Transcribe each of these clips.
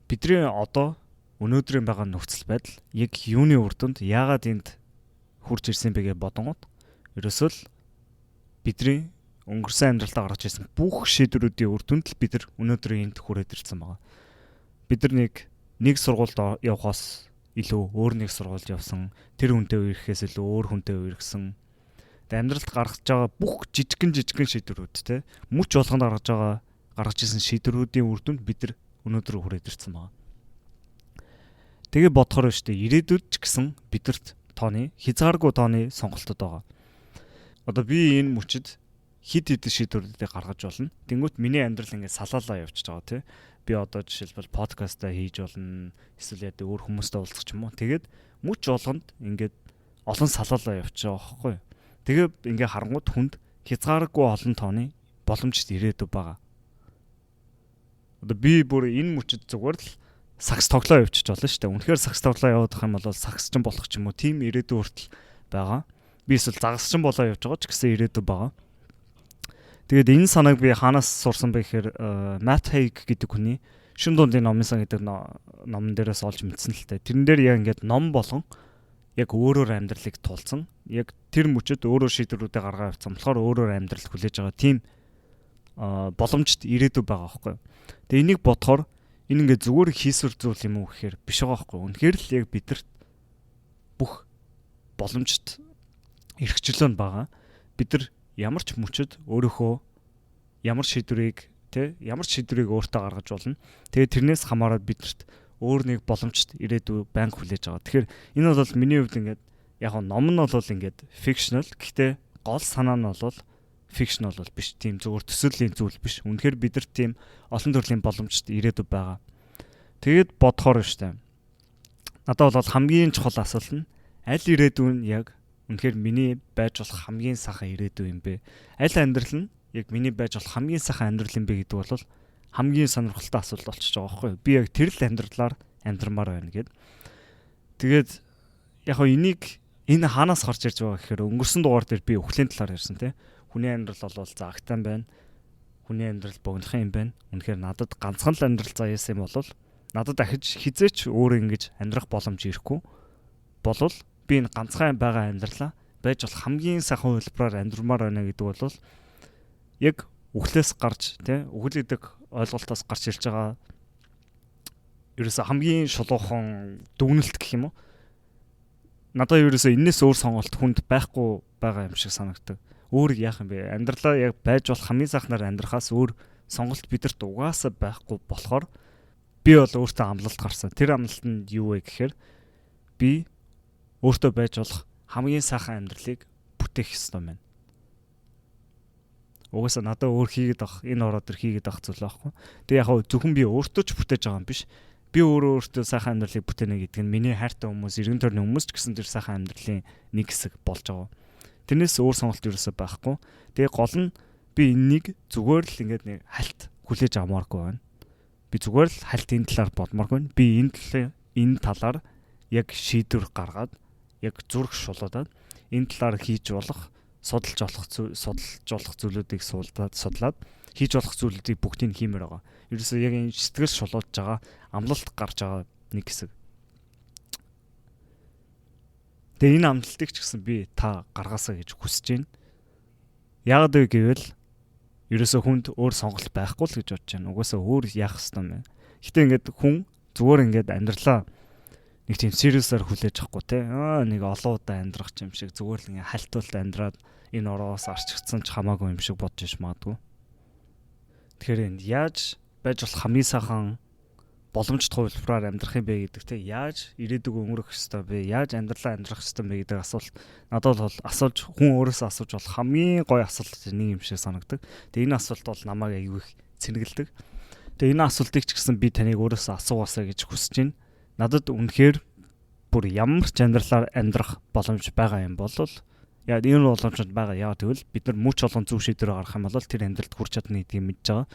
бидний одоо өнөөдрийн байгаа нөхцөл байдал яг юуны үр дүнд яагаад энд хурж ирсэн бэ гэж бодонгууд ерөөсөө л бидний өнгөрсөн амьдралтаа гаргаж ирсэн бүх шийдвэрүүдийн үр дүнд л бид нар өнөөдөр энд хүрээд ирсэн байгаа. Бид нар нэг сургуульд явахаас илүү өөр нэг сургуульд явсан, тэр хүнтэй үерхээс илүү өөр хүнтэй үерхсэн. Тэгээд амьдралд гаргаж байгаа бүх жижигэн шийдвэрүүд те мөч болгонд гаргаж ирсэн шийдвэрүүдийн үр дүнд бид нар өнөөдөр хүрээд ирсэн байгаа. Тэгээ бодохоор шүү дээ ирээдүйд ч гэсэн бидэрт хязгааргүй тооны сонголтод байгаа. Одоо би энэ мөчид хид шийдвэрүүдийг гаргаж болно. Тэнгүүт миний амьдрал ингээд салаалаа явчихж байгаа тий. Би одоо жишээлбэл подкастаа хийж болно. Эсвэл яа өөр хүмүүстэй уулзах ч юм уу. Тэгээд мөч болгонд ингээд олон салаалаа явчихж байгаа байхгүй юу. Тэгээ ингээд харангууд хүнд хязгааргүй олон тооны боломжтой ирээдүй байгаа. Одоо би бүр энэ мөчид зүгээр л сакс тоглоо явчихж болно шүү дээ. Үнэхээр сакс тоглоо явах юм бол сакс ч болох ч юм уу тийм ирээдүй хүртэл байгаа. Би эсвэл загас ч болоо явж байгаа ч гэсэн ирээдүй байгаа. Тэгээд энэ санааг би хаанаас сурсан бэ гэхээр Matt Haig гэдэг хүний Шин дундын номын сан гэдэг номон дээрээс олж мэдсэн л дээ. Тэрэн дээр яг ингээд ном болгон яг өөрөөр амьдралыг туулсан. Яг тэр мөчөд өөрөөр шийдвэрүүдээ гаргаа авсан. Болохоор өөрөөр амьдрал хүлээж байгаа тийм боломжт ирээдүй байгаа байхгүй юу. Тэгээ энийг бодохоор энэ ингээд зүгээр хийсвэр зүйл юм уу гэхээр биш байгаа байхгүй. Үнэхээр л яг бидэрт бүх боломжт эрхчлөө нь байгаа. Бид нар ямар ч мөчөд өөрийнхөө ямар шийдвэрийг өөртөө гаргаж болно. Тэгээд тэрнээс хамаараад бидэрт өөр нэг боломжт ирээдүй банк хүлээж байгаа. Тэгэхээр энэ бол миний хувьд ингээд яг ном нь бол ингээд fictional. Гэхдээ гол санаа нь бол fictional бол биш. Тийм зүгээр төсөөллийн зүйл биш. Үнэхээр бидэрт тийм олон төрлийн боломжт ирээдүй байгаа. Тэгээд бодохоор штэ. Надад бол хамгийн чухал асуулт нь аль ирээдүй нь яг үнэхээр миний байж болох хамгийн сайхан ирээдүй юм бэ? Аль амьдрал нь яг миний байж болох хамгийн сайхан амьдрал юм бэ гэдэг бол хамгийн сонирхолтой асуулт болчихж байгаа байхгүй юу? Би яг тэр л амьдралаар амьдрмаар байна гэд. Тэгээд яг энэ хаанаас гарч ирж байгаа гэхээр өнгөрсөн дугаар дээр би өхлийн талаар ярьсан тийм. Хүний амьдрал бол заагтаан байна. Хүний амьдрал богинохан юм байна. Үнэхээр надад ганцхан л амьдрал заяасан юм бол надад дахиж хизээч өөр ингэж амьдрах боломж ирэхгүй болвол би энэ ганцхан байгаа амьдралаа байж болох хамгийн сайхан хувилбараар амьдрмаар байна гэдэг бол яг үхлээс гарч тий үхэл гэдэг ойлголтоос гарч ирж байгаа ерөөсө хамгийн шулуухан дүгнэлт гэх юм уу. Надад ерөөсө энэс өөр сонголт хүнд байхгүй байгаа юм шиг санагддаг. Өөр яах юм бэ? Амьдралаа яг байж болох хамгийн сайхнаар амьдрахаас өөр сонголт бидэрт угаасаа байхгүй болохоор би бол өөртөө амлалт гарсан. Тэр амлалт нь юу вэ гэхээр би өөртөө байж болох хамгийн сайхан амьдралыг бүтээх ёстой байна. Угаасаа надад өөр хийгээд авах, энэ ороод төр хийгээд авах зүйл байхгүй. Тэгээ яг зөвхөн би өөртөө ч бүтээж байгаа юм биш. Би өөртөө сайхан амьдралыг бүтээнэ гэдэг нь миний хайртай хүмүүс, эргэн тойрны хүмүүс ч гэсэн тэр сайхан амьдралын нэг хэсэг болж байгаа. Тэрнээс өөр сонголт ерөөсөө байхгүй. Тэгээ гол нь би энэнийг зүгээр л ингээд нэг хальт хүлээж авмааргүй байна. Би зүгээр л хальт энэ талаар бодмааргүй. Би энэ талаар яг шийдвэр гаргаад яг зүрх шулуудаад энэ талаар хийж болох, судалж болох зүйлүүдийг судлаад хийж болох зүйлүүдийг бүгдийг хиймээр байгаа. Ерөөсөө яг энэ сэтгэл шулуудж байгаа, амлалт гарч байгаа нэг хэсэг. Тэгээ энэ амлалтыг ч гэсэн би та гаргаасаа гэж хүсэж байна. Яагаад вэ гэвэл ерөөсөө хүнд өөр сонголт байхгүй л гэж бодож байна. Угаасаа өөр яах ёстой юм бэ? Гэтэ ингээд хүн зүгээр ингээд амьдралаа нэг тийм сериусаар хүлээж авахгүй те. Нэг олон удаа амьдрах юм шиг зүгээр л ингээд хальтуулт амьдраад энэ ороос арчигдсан ч хамаагүй юм шиг бодож иш магадгүй. Тэгэхээр энд яаж байж болох хамгийн сайхан боломжтой хувилбараар амьдрах юм бэ гэдэг те. Яаж ирээдүг өнгөрөх ёстой бэ? Яаж амьдралаа амьдрах ёстой юм бэ гэдэг асуулт надад бол асууж хүн өөрөөсөө асууж болох хамгийн гоё асуулт нэг юм шиг санагдаг. Тэгээ энэ асуулт бол намайг аягүй их цэнгэлдэг. Тэгээ энэ асуултыг ч гэсэн би таныг өөрөөсөө асуугаасаа гэж хүсэж байна. Надад үнэхээр бүр ямар ч амьдралаар амьдрах боломж байгаа юм бол яг энэ боломжууд байгаа. Яагаад гэвэл бид нар мөч олон зөв шийдвэр гаргах юм бол тэр амьдралд хүрч чадна гэдгийг мэдж байгаа.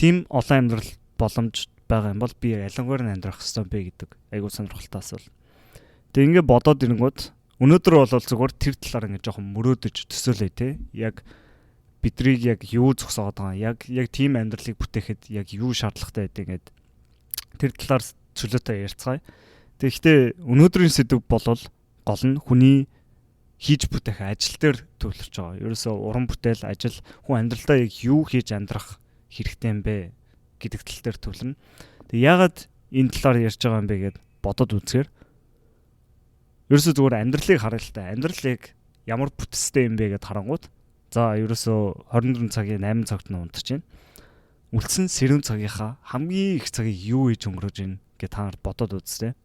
Тим олон амьдрал боломж байгаа юм бол би ялангуяар нь амьдрах хэрэгтэй бэ гэдэг айгуу сонирхолтой асуул. Тэгээ ингээд бодоод ирэнгүүт өнөөдөр бол зүгээр тэр талаар ингээд жоохон мөрөөдөж төсөөлөө те. Яг бидрийг яг юу зогсоогоод байгаа. Яг тийм амьдралыг бүтээхэд яг юу шаардлагатай байдаг ингээд Тэр талаар чөлөөтэй ярьцгаая. Тэгэхдээ өнөөдрийн сэдв болвол гол нь хүний хийж бүтээх ажил дээр төвлөрч байгаа. Ерөөсөө уран бүтээл, ажил, хүн амьдралдаа яг юу хийж амьдрах хэрэгтэй юм бэ гэдэг тал дээр төвлөрнө. Тэг яагаад энэ талаар ярьж байгаа юм бэ гэд бодод үзэхээр ерөөсөө зүгээр амьдралыг харъя л та. Амьдрал яг ямар бүтцтэй юм бэ гэд харангууд за ерөөсөө 24 цагийн 8 цагт нь унтаж байна. Үлдсэн сэрүүн цагийнхаа хамгийн их цагийг юу хийж өнгөрөөж байна гэд та нар бодод үзтээ.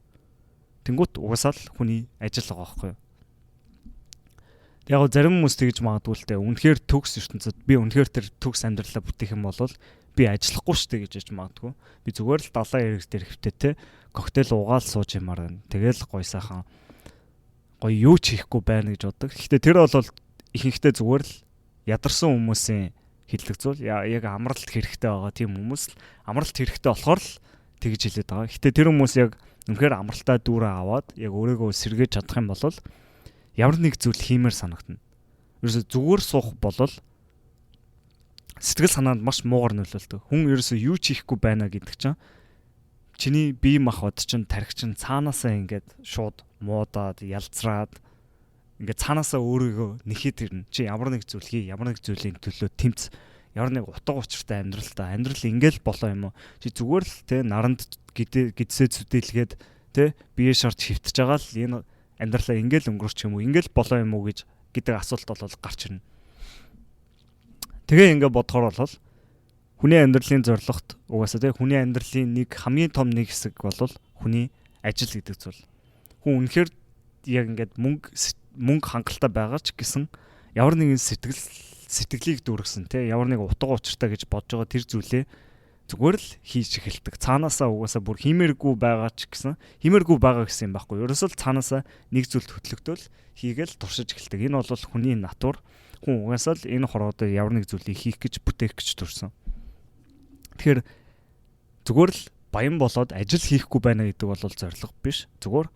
Тэнгүүт угсаал хүний ажил байгаа байхгүй юу? Яг зарим хүмүүс тэгж магадгүй л дээ. Үнэхээр төгс ертөнцид би үнэхээр тэр төгс амьдралаа бүтээх юм бол би ажиллахгүй шүү дээ гэж яж магадгүй. Би зүгээр л далайн эрэг дээр хөвтөтэй коктейл уугаал сууж юмар гэн. Тэгэл гой сайхан гой юу ч хийхгүй байна гэж боддог. Гэхдээ тэр бол ихэнхдээ зүгээр л ядарсан хүмүүсийн хэлдэг зүйл. Яг амралт хэрэгтэй байгаа тийм хүмүүс л амралт хэрэгтэй болохоор л тэгж хэлээд байгаа. Гэхдээ тэр хүмүүс яг үнэхээр амралтаа дүүрээ аваад яг өөрийгөө сэргээж чадах юм бол ямар нэг зүйл хиймээр санагдана. Ерөөсө зүгээр суух болол сэтгэл санаанд маш муугар нөлөөлдөг. Хүн ерөөсө юу ч хийхгүй байна гэдэг чинь чиний бие махбод чинь тархи чинь цаанаасаа ингээд шууд муудаад ялцраад ингээд цаанаасаа өөрийгөө нэхэд ирнэ. Чи ямар нэг зүйл хий, ямар нэг зүйлийн төлөө тэмц, ямар нэг утга учиртай амьдрал ингээл болоо юм уу? Чи зүгээр л те наранд гидсээ зүтэлгээд те бие шарт хөвтөж байгаа л энэ амьдралаа ингээл өнгөрч юм уу? Ингээл болоо юм уу гэдэг асуулт бол гарч ирнэ. Тэгээ ингээд бодохоор бол хүний амьдралын зорилгот угаасаа те хүний амьдралын нэг хамгийн том нэг хэсэг бол хүний ажил гэдэг зүйл. Хүн үнэхээр яг ингээд мөнгө хангалттай байгаа ч гэсэн ямар нэгэн сэтгэлийг дүүргэсэн те ямар нэг утга учиртай гэж бодож байгаа тэр зүйлээ зүгээр л хийж эхэлдэг. Цаанаасаа угаасаа бүр хиймээргүй байгаа ч гэсэн хиймээргүй байгаа гэсэн юм байхгүй. Ерөөсөө л цаанаасаа нэг зүйлд хөтлөгдөөл хийгээл туршиж эхэлдэг. Энэ бол хүний натур. Хүн угаасаа л энэ хорвоодоо ямар нэг зүйлийг хийх гэж бүтээх гэж төрсөн. Тэгэхээр зүгээр л баян болоод ажил хийхгүй байна гэдэг бол зорилго биш. Зүгээр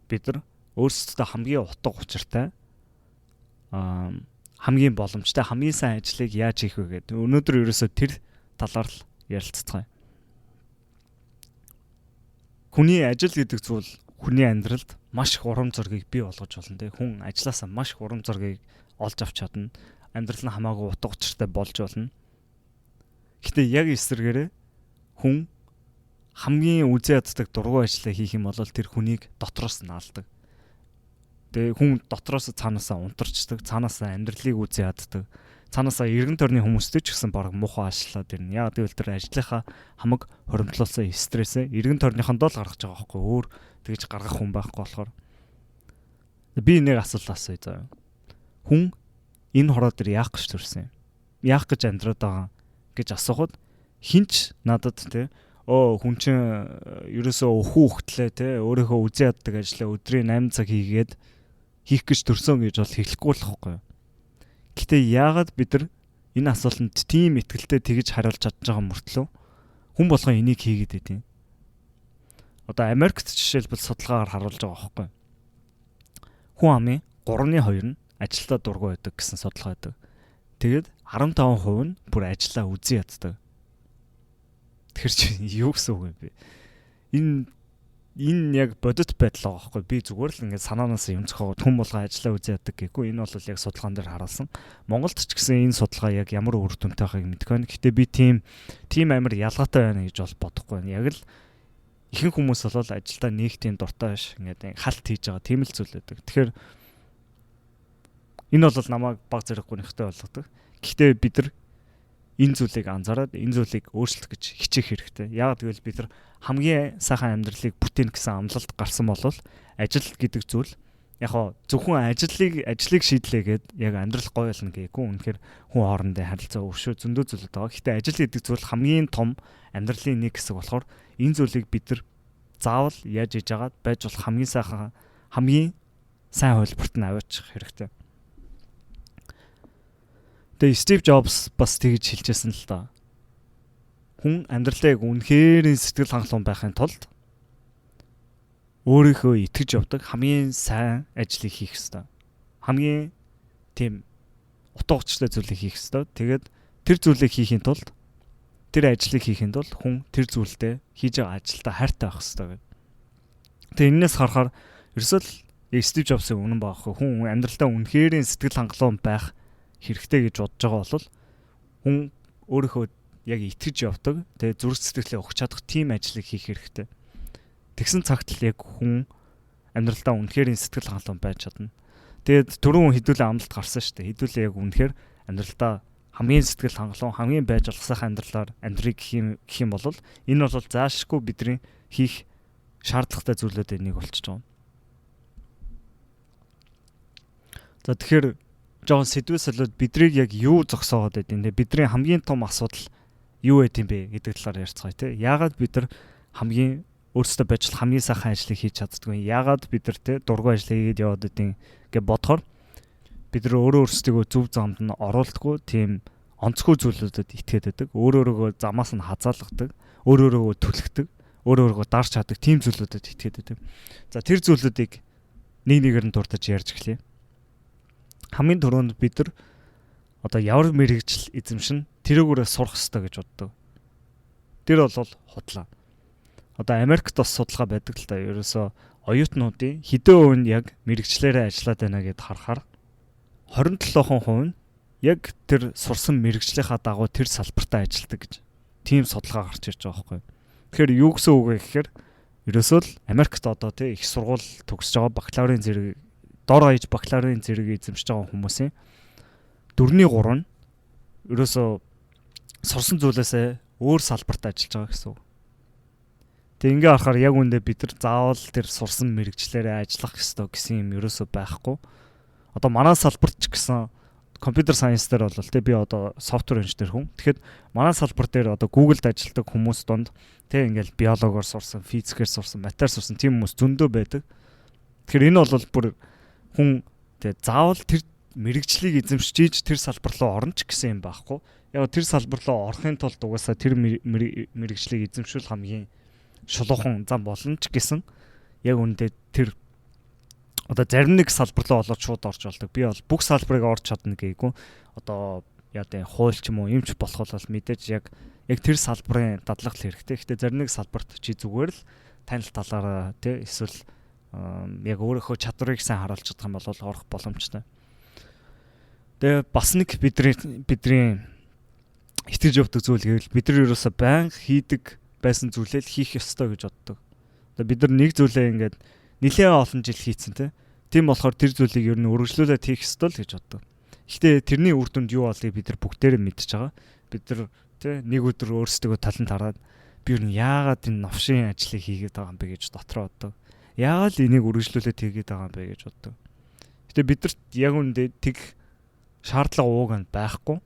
бид нар өөрсдөө хамгийн утга учиртай хамгийн боломжтой хамгийн сайн ажлыг яаж хийх вэ гэдэг. Өнөөдөр ерөөсөө тэр талаар л ярилццгаая. Хүний ажил гэдэг зүйл хүний амьдралд маш их урам зориг бий болгож болно те. Хүн ажилласаа маш их урам зориг олж авч чадна. Амьдрал нь хамаагүй утга учиртай болж болно. Гэтэ яг эсрэгээрээ хүн хамгийн үзээ яддаг дургуй ажлаа хийх юм бол тэр хүнийг дотроос нь алдаг. Тэгээ хүн дотроос цаанаасаа унтарчдаг, цаанаасаа амьдралыг үзээ яддаг. Цаанаасаа эргэн тойрны хүмүүстэй ч гэсэн баг муухай ашлаад ирнэ. Яг гэвэл тэр ажлынхаа хамаг хоримтлуулсан стрессээ эргэн тойрныхондоо л гаргаж байгаа байхгүй өөр тэгж гаргах хүн байхгүй болохоор би нэг асуулт асууя заа. Хүн энэ хороо дээр яах гэж төрсөн юм? Яах гэж амьдраад байгаа гэж асуухад хинч надад те хүн чинь ерөөсөө өхөө хөхтлээ те өөрийнхөө үзээ яддаг ажлаа өдрийн 8 цаг хийгээд хийх гэж төрсөн гэж бол хэлэхгүй л байхгүй. Гэтэ яагаад бид нар энэ асуултанд тийм ихтгэлтэй тэгж хариулж чадж байгаа мөртлөө хүн болгоо энийг хийгээд байдیں۔ Одоо Америкт жишээлбэл судалгаагаар харуулж байгаа байхгүй. Хүн амын 3/2 нь ажилдаа дургүй байдаг гэсэн судалгаа байдаг. Тэгээд 15% нь бүр ажиллаа үзэн яддаг. Тэр чинь юу гэсэн үг юм бэ? Энэ яг бодит байдал байгаа байхгүй. Би зүгээр л ингээд санаанаас юм зохиогоод хүн болгоо ажиллаа үзэн яддаг гэхгүй. Энэ бол яг судалгаан дээр харуулсан. Монголд ч гэсэн энэ судалгаа яг ямар үр дүнтэй байгааг мэдэхгүй байна. Гэтэ би тийм амар ялгаатай байна гэж бол бодохгүй байна. Яг л ихэнх хүмүүс бол ажилдаа нэгтийн дуртай биш. Ингээд халт хийж байгаа тийм л зүйл байдаг. Тэгэхээр энэ бол намайг баг зэрэггүй нөхтэй болгодог. Гэхдээ бид нар энэ зүйлийг анзаараад энэ зүйлийг өөрчлөх гэж хичээх хэрэгтэй. Яг тэгвэл бид нар хамгийн сайхан амьдралыг бүтээн гэсэн амлалт гарсан бол ажил гэдэг зүйл яг зөвхөн ажлыг шийдлээгээд яг амьдрал гоё болно гэхгүй. Үнэхээр хүн хоорондын харилцаа өршөө зөндөө зүйлүүд байгаа. Гэхдээ ажил гэдэг зүйл хамгийн том амьдралын нэг хэсэг болохоор энэ зүйлийг бид нар заавал яаж хийж агаад байж болох хамгийн сайн хөлбөрт нь аваачих хэрэгтэй. Тэгээ Стив Джобс бас тэгж хэлжсэн л да. Хүн амьдралаа яг үнэхээр сэтгэл хангалуун байхын тулд өөрийнхөө итгэж явдаг хамгийн сайн ажлыг хийх ёстой. Хамгийн тийм утга учиртай зүйлийг хийх ёстой. Тэгээд тэр зүйлийг хийхийн тулд тэр ажлыг хийхэд бол хүн тэр зүйлдээ хийж байгаа ажилдаа хайртай байх хэрэгтэй. Тэгээ энэс харахаар ерөөсөө Стив Джобсын үнэн байгаа хүн амьдралдаа үнэхээр сэтгэл хангалуун байх хэрэгтэй гэж бодож байгаа бол хүн өөрийнхөө яг итгэж явдаг. Тэгээ зүрх сэтгэлээ өгч чадах тийм ажлыг хийх хэрэгтэй. Тэгсэн цагт л яг хүн амьдралдаа үнэхээр сэтгэл хангалуун байж чадна. Тэгээд түрүүн хэдүүлээ амлалт гарсан шүү дээ. Хэдүүлээ яг үнэхээр амьдралдаа хамгийн сэтгэл хангалуун, хамгийн байж болох сайхан амьдралаар амьдрыг гэх юм бол энэ бол заашгүй бидний хийх шаардлагатай зүйлүүдийн нэг болчихж байгаа. За тэгэхээр жоон сэдвээс солиод бидрийг яг юу зогсоогоод байдیں۔ Бидний хамгийн том асуудал юу байт юм бэ гэдэг талаар ярьцгаая тий. Яагаад бид нар хамгийн өөрсдөө байж хамгийн сайхан ажлыг хийж чаддгүй? Яагаад бид нар тий дургүй ажлыг хийгээд яваад байдیں гэж бодохоор бид нар өөрөө өөрсдөө зөв замд нь оруулдаггүй, тийм онцгүй зүйлүүдэд итгээд байдаг. Өөрөөрөө замаас нь хазаалгадаг, өөрөөрөө түлхдэг, өөрөөрөө дарж чаддаг тийм зүйлүүдэд итгээд байдаг. За тэр зүйлүүдийг нэг нэгээр нь дурдж ярьж эхлэе. Хамгийн түрүүнд бид нар одоо ямар мэрэгжил эзэмшин тэрүүгээрээ сурах хэрэгтэй гэж боддог. Тэр бол худлаа. Одоо Америкт бас судалгаа байдаг л та. Ерөөсөө оюутнуудын хэдэн үн яг мэрэгчлэрээ ажиллаад байна гэдээ харахаар 27% нь яг тэр сурсан мэрэгжлийнхаа дагуу тэр салбартаа ажилладаг гэж тийм судалгаа гарч ирж байгаа байхгүй. Тэгэхээр юу гэсэн үг вэ гэхээр ерөөсөө л Америкт одоо тий их сургууль төгсөж байгаа бакалаврын зэрэг дор хаяж бакалаврын зэрэг эзэмшиж байгаа хүмүүсийн 4/3 нь ерөөсөө сурсан зүйлээсээ өөр салбарт ажиллаж байгаа гэсэн үг. Тэг ингээ харахаар яг үндэ бид нар заавал тэр сурсан мэрэгчлэрээ ажиллах ёстой гэсэн юм ерөөсөө байхгүй. Одоо манай салбарт ч гэсэн компьютер сайенс дээр бол тий би одоо софтвер инженер хүн. Тэгэхэд манай салбар дээр одоо Google-д ажилладаг хүмүүс донд тий ингээл биологоор сурсан, физикээр сурсан, математикаар сурсан тийм хүмүүс зөндөө байдаг. Тэгэхээр энэ бол бүр хүн тий заавал тэр мэрэгчлийг эзэмшиж тэр салбар руу орно ч гэсэн юм байхгүй. Яг тэр салбар руу орохын тулд угаасаа тэр мэрэгчлийг эзэмшүүл хамгийн шулуухан зам болно ч гэсэн яг үүндээ тэр одоо зарим нэг салбар руу олоод шууд орж болдог. Би бол бүх салбарыг орж чадна гэйгүү. Одоо яа гэдэг хууль ч юм уу юмч болох бол мэдээж яг тэр салбарын дадлага хэрэгтэй. Гэхдээ зарим нэг салбарт чи зүгээр л танил талаараа тий эсвэл яг өөрийнхөө чадварыг сайн харуулж чадах юм бол орох боломжтой. Тэгээ бас нэг бидний итгэж явдаг зүйл гэвэл бид нар ерөөсөө байнга хийдэг байсан зүйлээ л хийх ёстой гэж боддог. Одоо бид нар нэг зүйлээ ингээд нэлээд олон жил хийцэн тийм болохоор тэр зүйлийг ер нь өргөжлүүлээд хийх ёстой л гэж боддог. Гэхдээ тэрний үр дүнд юу болыг бид нар бүгдээрээ мэдчихэж байгаа. Бид нар нэг өдөр өөрсдөө талент хараад би ер нь яагаад энэ новшийн ажлыг хийгээд байгаа юм бэ гэж дотроо боддог. Яагаад л энийг үргэлжлүүлээд хийгээд байгаа юм бэ гэж боддог. Гэтэ бидэрт яг үндэ тэг шаардлага ууг нь байхгүй.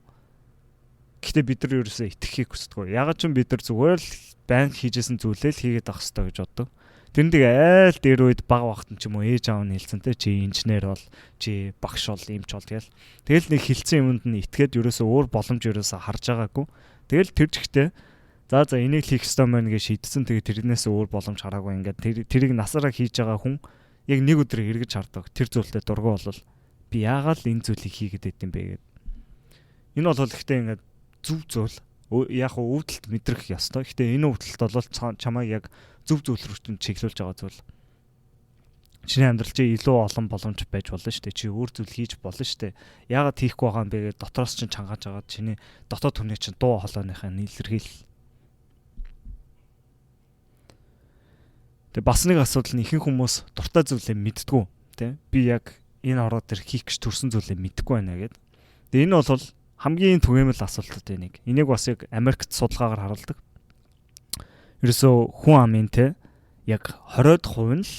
Гэтэ бид нар ерөөсөө итгэхийг хүсдэг. Яагаад ч бид нар зүгээр л банк хийжсэн зүйлээ л хийгээд авах хэрэгтэй гэж боддог. Тэрнийг айл дээр үед бага багтан ч юм уу ээж аав нь хэлсэнтэй чи инженер бол чи багш бол юмч бол тэгэл нэг хэлсэн юмд нь итгээд ерөөсөө өөр боломж ерөөсөө харж байгаагүй. Тэгэл тэр жигтэй за энийг хийх ёстой мэн гэж шийдсэн. Тэгээ тэрнээс өөр боломж хараагүй. Ингээд тэрийг насаараа хийж байгаа хүн яг нэг өдөр эргэж хардаг. Тэр зүйлдээ дургу болвол би яагаад л энэ зүйлийг хийгээд байд юм бэ гэдэг. Энэ бол ихтэй ингээд зөв зүйл. Яг өвдөлт мэдрэх ёстой. Гэхдээ энэ өвдөлт бол чамайг яг зөв зүйл рүү чиглүүлж байгаа зүйл. Чиний амьдрал чи илүү олон боломж байж болно шүү дээ. Чи өөр зүйл хийж болно шүү дээ. Яагаад хийхгүй байгаа юм бэ гэдэг дотроос чинь чангааж байгаа. Чиний дотоод хүний чинь дуу хоолойныхаа илэрхийлэл. Тэгээ бас нэг асуудал нь ихэнх хүмүүс дуртай зүйлээ мэддэггүй. Тэ? Би яг энэ ороод тэр хийх гэж төрсэн зүйлээ мэдэхгүй байна гэдэг. Тэгээ энэ бол хамгийн түгээмэл асуултууд нэг. Энийг бас яг Америкт судалгаагаар харуулдаг. Ерөөсөө хүн амын яг 20% нь л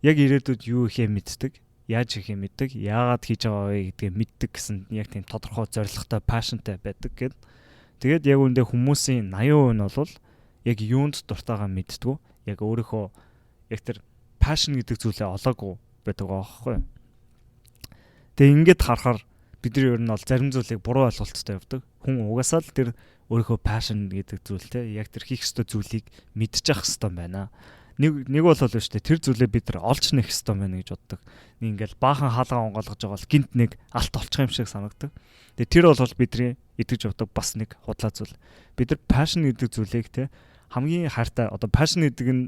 яг ирээдүйд юу ихээ мэддэг, яаж ихээ мэддэг, яагаад хийж байгаа вэ гэдгийг мэддэг гэсэн яг тийм тодорхой зорилготой, пашнтай байдаг гэд. Тэгээд яг үүндээ хүмүүсийн 80% нь бол яг юунд дуртайгаа мэддэг, яг өөрийнхөө яг тэр пашн гэдэг зүйлээ олоогүй байдаг аахгүй. Тэгээ ингээд харахаар бид нар ер нь бол зарим зүйлийг буруу ойлголттой явдаг. Хүн угаасаа л тэр өөрийнхөө пашн гэдэг зүйлтэй яг тэр хийх ёстой зүйлийг мэдчих хэвээр байна. Нэг бол шүү дээ тэр зүйлээ бид нар олж нэх хэвээр байна гэж боддог. Нэг ингээл баахан хаалгаа онгойлгож байгаа бол гинт нэг алт олчих юм шиг санагдаг. Тэгээ тэр бол бидний итгэж явдаг бас нэг худлаа зүйл. Бид нар passion гэдэг зүйлийг те хамгийн хайртай одоо passion гэдэг нь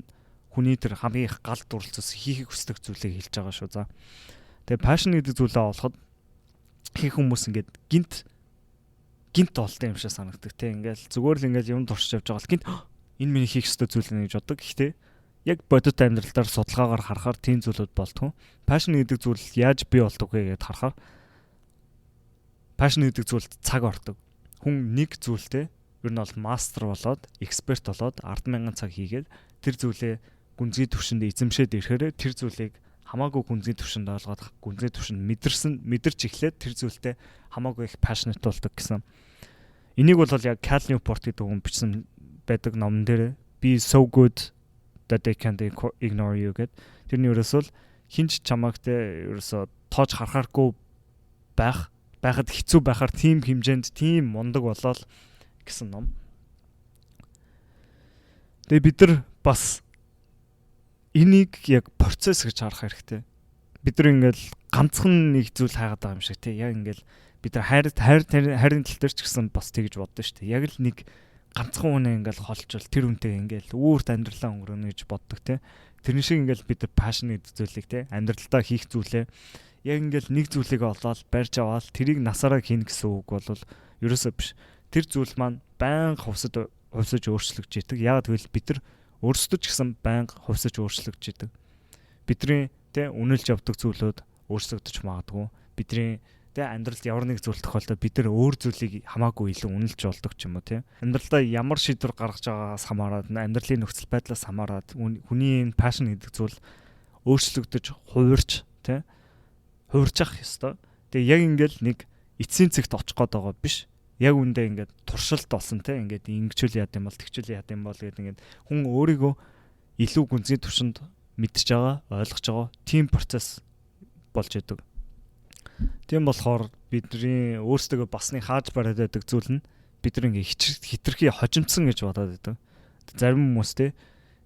хүний тэр хамгийн их гал дурлцас хийхийг хүсдэг зүйлийг хэлж байгаа шүү. За. Тэгээ passion гэдэг зүйлээ олоход их хүмүүс ингээд гинт олдсон юм шиг санагдаг те. Ингээл зүгээр л ингээл юм туршиж явж байгаа л гинт энэ миний хийх ёстой зүйл нэ гэж боддог. Гэхдээ яг бодит амьдралдаар судалгаагаар харахаар тийм зүйлүүд болтгоо. Passion гэдэг зүйл яаж бий болдог вэ гэдээ харахаар passion гэдэг зүйлд цаг ордог. Хүн нэг зүйлтэй ер нь бол мастер болоод, эксперт болоод 10,000 цаг хийгээд тэр зүйлээ гүнзгий төвшөнд эзэмшээд ирэхээр тэр зүйлийг хамаагүй гүнзгий төвшөнд ойлгоод гүнзгий төвшөнд мэдэрч эхлээд тэр зүйлтэй хамаагүй их passionate болдог гэсэн. Энийг бол яг Cal Newport гэдэг хүн бичсэн байдаг номон дээр be so good that they can't ignore you гэд. Тэрний ерөөсөө хинч чамайг те ерөөсөө тоож харахааргүй байхад хэцүү байхаар тийм хэмжээнд тийм мундаг болоод гэсэн ном. Тэгээ бид нар бас энийг яг процесс гэж харах хэрэгтэй. Бид нар ингээл ганцхан нэг зүйл хайгаад байгаа юм шиг тий. Яг ингээл бид нар хайрын тал дээр ч гэсэн бас тэгж боддоо шүү дээ. Яг л нэг ганцхан үнэ ингээл холжвол тэр үнтэй ингээл өөрт амьдралаа өнгөрөөнө гэж боддог тий. Тэрний шиг ингээл бид нар passion гэдэг зүйлийг тий амьдралдаа хийх зүйлээ яг ингээл нэг зүйлийг олоод барьж аваад тэрийг насаараа хийнэ гэсэн үг бол ерөөсөө биш. Тэр зүйл маань байнга хувьсаж өөрчлөгдөж идэг. Яг тэгвэл бид нар өөрсдөө ч гэсэн байнга хувьсаж өөрчлөгдөж идэг. Бидний тэ үнэлж явдаг зүйлүүд өөрчлөгдөж магадгүй. Бидний тэ амьдралд ямар нэг зүйл тохиолдолд бид нар өөр зүйлийг хамаагүй илүү үнэлж болдог ч юм уу тэ. Амьдралдаа ямар шийдвэр гаргаж байгаагаас хамаарат, амьдралын нөхцөл байдлаас хамаарат хүний энэ passion гэдэг зүйл өөрчлөгдөж, хувирч тэ хувирчих ёстой. Тэгээ яг ингээл нэг эцсийн цэгт очих гээд байгаа биш. Яг үндэ ингээд туршилт болсон те ингээд ингэчүүл яд юм бол тэгчүүл яд юм бол гэдэг ингээд хүн өөрийгөө илүү гүнзгий төвшөнд мэдчихэж байгаа, ойлгож байгаа тийм процесс болж идэг. Тийм болохоор бидний өөрсдөө басны хааж бариад байдаг зүйл нь бид нар ингээд хитрхи хожимдсан гэж бодоод байдаг. Зарим хүмүүс те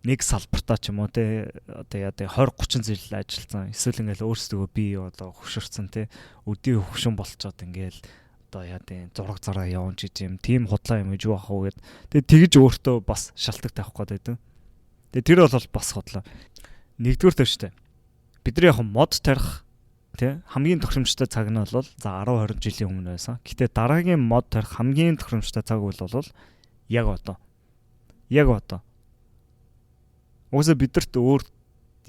нэг салбартаа ч юм уу те одоо яа 20-30 жил ажилласан. Эсвэл ингээд өөрсдөө бие одоо хөшөрцөн те өдий хөвшин болцоод ингээд одоо яа тийм зураг зараа явуун ч юм тийм худлаа юм гэж юу ах уу гэд. Тэгээ тэгж өөртөө бас шалтгаан тавих гээд байдаг. Тэгээ тэр бол бас худлаа. Нэгдүгээр төвштэй. Бидний яг мод тарих тий хамгийн тохиромжтой цаг нь бол за 10-20 жилийн өмнө байсан. Гэтэ дараагийн мод тарих хамгийн тохиромжтой цаг бол яг одоо. Яг одоо. Угсаа бидэрт өөр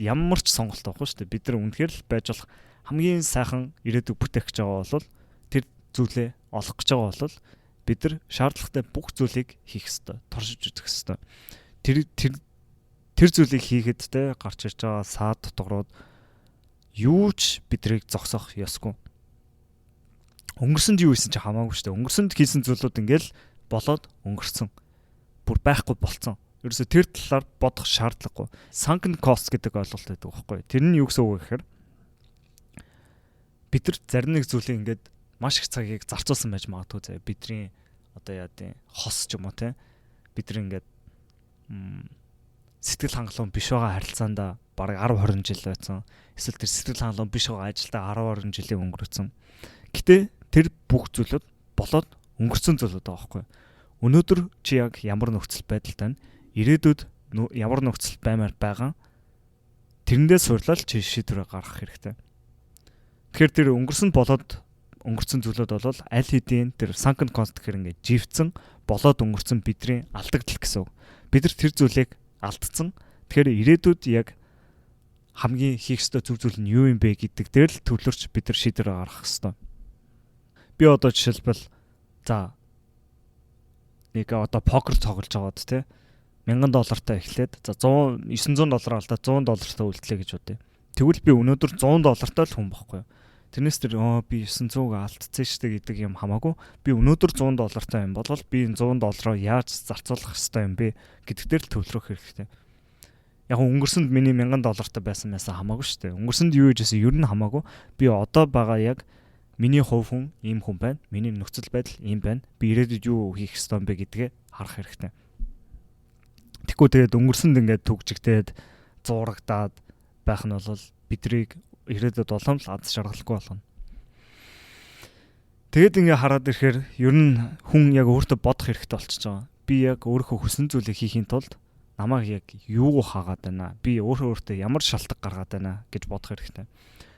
ямар ч сонголт байхгүй шүү дээ. Бид нар үнэхээр л байж болох хамгийн сайхан ирээдүг бүтээх гэж байгаа бол тэр зүйлээ олох гэж байгаа бол бид нар шаардлагатай бүх зүйлийг хийх ёстой, туршиж үзэх ёстой. Тэр зүйлийг хийхэд те гарч ирж байгаа саад дутгарууд юу ч бидрийг зогсоох ёсгүй. Өнгөрсөнд юу хийсэн ч хамаагүй шүү дээ. Өнгөрсөнд хийсэн зүйлүүд ингээл болоод өнгөрсөн. Бүр байхгүй болцсон. Ерөөсө тэр талаар бодох шаардлагагүй. Sunken cost гэдэг ойлголт байдаг байхгүй. Тэр нь юу гэсэн үг вэ гэхээр бид нар зарим нэг зүйлийг ингээд маш их цагийг зарцуулсан байж магадгүй заа. Бидний одоо яа тийм хос ч юм уу те. Бид нар ингээд сэтгэл хангалуун биш байгаа харилцаанда бараг 10-20 жил байсан. Эсвэл тэр сэтгэл хангалуун биш байгаа ажилдаа 10-20 жилийн өнгөрсөн. Гэтэ тэр бүх зүйлүүд болоод өнгөрсөн зүйлүүд байгаа байхгүй. Өнөөдөр чи яг ямар нөхцөл байдалтай байна? Ирээдүйд ямар нөхцөл баймаар байгаа? Тэрэндээ сурлал чи шийдвэр гаргах хэрэгтэй. Тэгэхээр тэр өнгөрсөн зүйлүүд бол аль хэдийн тэр sunken cost гэхэр ингээд живцэн болоод өнгөрсөн бидний алдагдал гэсэн үг. Бид нар тэр зүйлийг алдсан. Тэгэхээр ирээдүйд яг хамгийн хийх ёстой зөв зүйл нь юу юм бэ гэдэг дээр л төвлөрч бид нар шийдвэр гаргах ёстой. Би одоо жишээлбэл за нэг одоо покер тоглож байгаад те $1000 эхлээд за $900 алдаа $100 үлдлээ гэж бодъё. Тэгвэл би өнөөдөр $100 л хүн байхгүй юу? Тэрнээс тэр би 900-г алдсан шүү дээ гэдэг юм хамаагүй. Би өнөөдөр $100 юм бол би энэ $100-оо яаж зарцуулах ёстой юм бэ гэдэг дээр л төвлөрөх хэрэгтэй. Яг өнгөрсөнд миний $1000 байсан хамаагүй шүү дээ. Өнгөрсөнд юу хийжсэн ер нь хамаагүй. Би одоо байгаа яг миний хувь хүн ийм хүн байна. Миний нөхцөл байдал ийм байна. Би ирээдүйд юу хийх ёстой юм бэ гэдгээ харах хэрэгтэй. Тэгэхгүй тэгээд өнгөрсөнд ингээд төгжигдээд зурагдаад байх нь бол бидрийг ирээдүйд улам л аз жаргалгүй болно. Тэгэд ингээ хараад ирэхээр ер нь хүн яг өөртөө бодох хэрэгтэй болчихж байгаа. Би яг өөрөө хүссэн зүйлийг хийхийн тулд намайг яг юу хаагаад байна? Би өөртөө ямар шалтгаан гаргаад байна гэж бодох хэрэгтэй.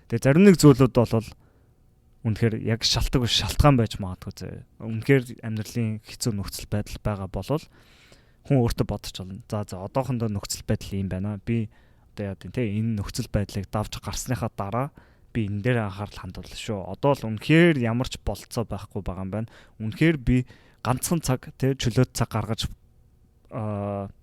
Тэгээ зарим нэг зүйлүүд бол үнэхээр яг шалтгаан байж магадгүй зэ. Үнэхээр амьдралын хэцүү нөхцөл байдал байгаа болвол хүн өөртөө бодож болно. За одоохондоо нөхцөл байдал юм байна. Би одоо яа гэдэг те энэ нөхцөл байдлыг давж гарсныхаа дараа би энэ дээр анхаарал хандуулна шүү. Одоо л үнэхээр ямар ч болцоо байхгүй байгаа юм байна. Үнэхээр би ганцхан цаг те чөлөөт цаг гаргаж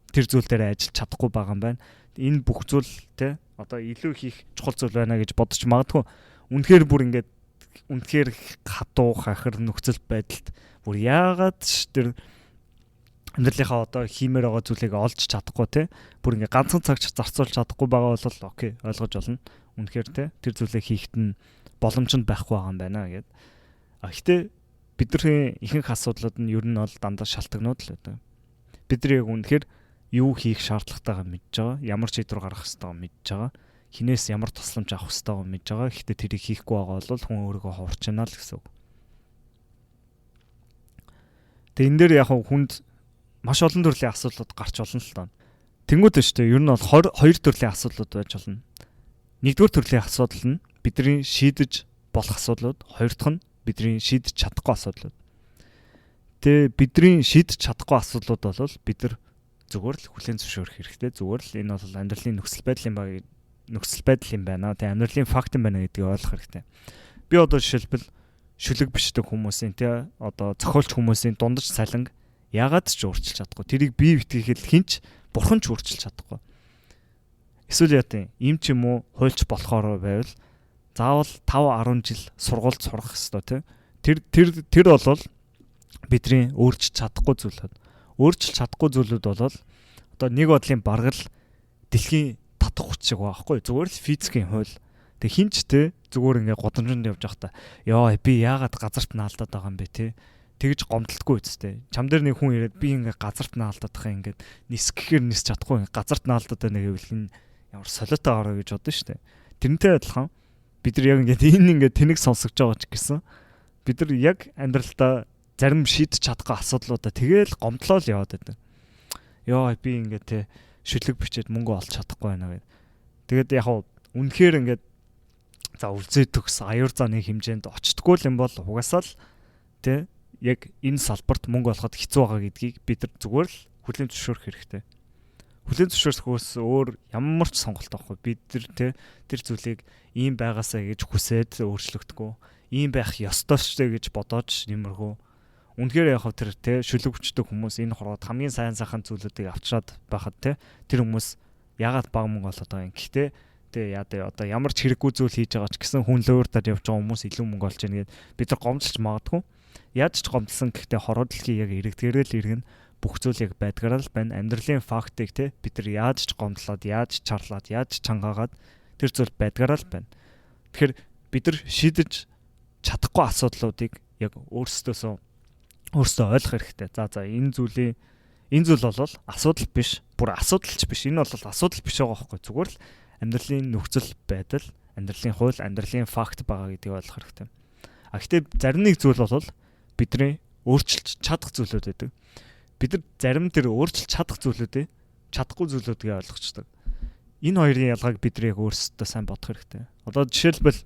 тэр зүйл дээр ажиллаж чадахгүй байгаа юм байна. Энэ бүх зүйл те одоо илүү хийх чухал зүйл байна гэж бодож магадгүй. Үнэхээр бүр ингээд үнэхээр хатуу хахир нөхцөл байдалд бүр яагаад тэр амьдралынхаа одоо хиймээр байгаа зүйлийг олж чадахгүй те бүр ингээ ганцхан цаг зарцуулж чадахгүй байгаа бол окей ойлгож болно. Үнэхээр те тэр зүйлийг хийхэд нь боломж нь байхгүй байгаа юм байна гэд. Гэхдээ бидний ихэнх асуудлууд нь ер нь бол дандаа шалтгаанууд л байдаг. Бид нар яг үнэхээр юу хийх шаардлагатайгаа мэдж байгаа, ямар шийдвэр гаргах ёстойгоо мэдж байгаа, хинээс ямар тусламж авах ёстойгоо мэдж байгаа. Гэхдээ тэрийг хийхгүй байгаа бол хүн өөрийгөө ховорч байна л гэсэн үг. Тэгээ энэ дээр яг хүнд маш олон төрлийн асуудлууд гарч болно л доо. Тэнгүүд нь шүү дээ. Ер нь бол хоёр төрлийн асуудлууд байж болно. Нэгдүгээр төрлийн асуудал нь бидний шийдэж болох асуудлууд, хоёр дахь нь бидний шийдэж чадахгүй асуудлууд. Тэгээ бидний шийдэж чадахгүй асуудлууд бол бид нар зүгээр л хүлээн зөвшөөрөх хэрэгтэй. Зүгээр л энэ бол амьдралын нөхцөл байдал юм байна. Тэгээ амьдралын факт юм байна гэдгийг ойлгох хэрэгтэй. Би одоо жишээлбэл шүлэг бичдэг хүмүүсийн те одоо зохиолч хүмүүсийн дундаж салинг яагаад ч өөрчилж чадахгүй. Тэрийг бие битгийхэд хинч бурхан ч өөрчилж чадахгүй. Эсвэл яа тийм юм ч юм уу хуульч болохоор байвал заавал 5-10 жил сургуульд сурах хэрэгтэй тий. Тэр бол бидний өөрчилж чадахгүй зүйлүүд. Өөрчилж чадахгүй зүйлүүд бол одоо нэг бодлын баргал дэлхийн татах хүч шиг байхгүй. Зүгээр л физикийн хууль. Тэг хинч те зүгээр ингээ годамжинд явж байхдаа ёо би яагаад газарт наалдаад байгаа юм бэ те. Тэгж гомдлтгүй үстэй. Чам дээр нэг хүн ирээд би ингээ газарт наалдаад байгаа ингээд нисгэхээр нисч чадахгүй газарт наалдаад байна гэвэл энэ ямар солиотой гараа гэж бодсон шүү дээ. Тэрнтэй адилхан бид нар яг ингээд тэнэг сонсогж байгаа ч гэсэн бид нар яг амьдралдаа зарим шийдэж чадахгүй асуудлуудаа тэгээл гомдлол яваад байдаг. Ёо би ингээд те шүлэг бичээд мөнгө олж чадахгүй байна гэдэг. Тэгээд яг үнэхээр ингээд за үлзээ төгс аюур заны хэмжээнд очтгүй юм бол угаасаа л те яг энэ салбарт мөнгө олоход хэцүү байгаа гэдгийг бид нар зүгээр л хүлээн зөвшөөрөх хэрэгтэй. Хүлээн зөвшөөрөхөөс өөр ямар ч сонголт байхгүй. Бид тэр зүйлийг ийм байгаасаа гэж хүсээд өөрчлөгдөхгүй. Ийм байх ёстой ч гэж бодоод нэмэрхүү. Үнэхээр яг тэр шүлэг хүчтэй хүмүүс энэ хорвоод хамгийн сайн зүйлүүдийг авчраад байхад тэр хүмүүс яагаад бага мөнгө олоод байгаа юм. Гэхдээ одоо ямар ч хэрэггүй зүйл хийж байгаа ч гэсэн хүн лөөрдад явж байгаа хүмүүс илүү мөнгө олж ийн гэд бид нар гомдолж магадгүй. Яаж ч гомдлсон гэхдээ хорвоо дэлхий яг иргэдгээрэл иргэн бүх зүйл яг байдгаараа л байна. Амьдралын фактыг бид нар яаж ч гомдлоод, яаж чарлаад, яаж чангаагаад тэр зүйл байдгаараа л байна. Тэгэхээр бид нар шийдэж чадахгүй асуудлуудыг яг өөрсдөө ойлгох хэрэгтэй. За энэ зүйл бол асуудал биш. Бүр асуудалч биш. Энэ бол асуудал биш байгаа байхгүй. Зүгээр л амьдралын нөхцөл байдал, амьдралын хууль, амьдралын факт байгаа гэдгийг ойлгох хэрэгтэй. Гэхдээ зарим нэг зүйл бол бидний өөрчилж чадах зүйлүүд байдаг. Бид нар зарим тэр өөрчилж чадах зүйлүүдээ чадахгүй зүйлүүдгээ ойлгочтой. Энэ хоёрын ялгааг бид нар яг өөрсдөө сайн бодох хэрэгтэй. Одоо жишээлбэл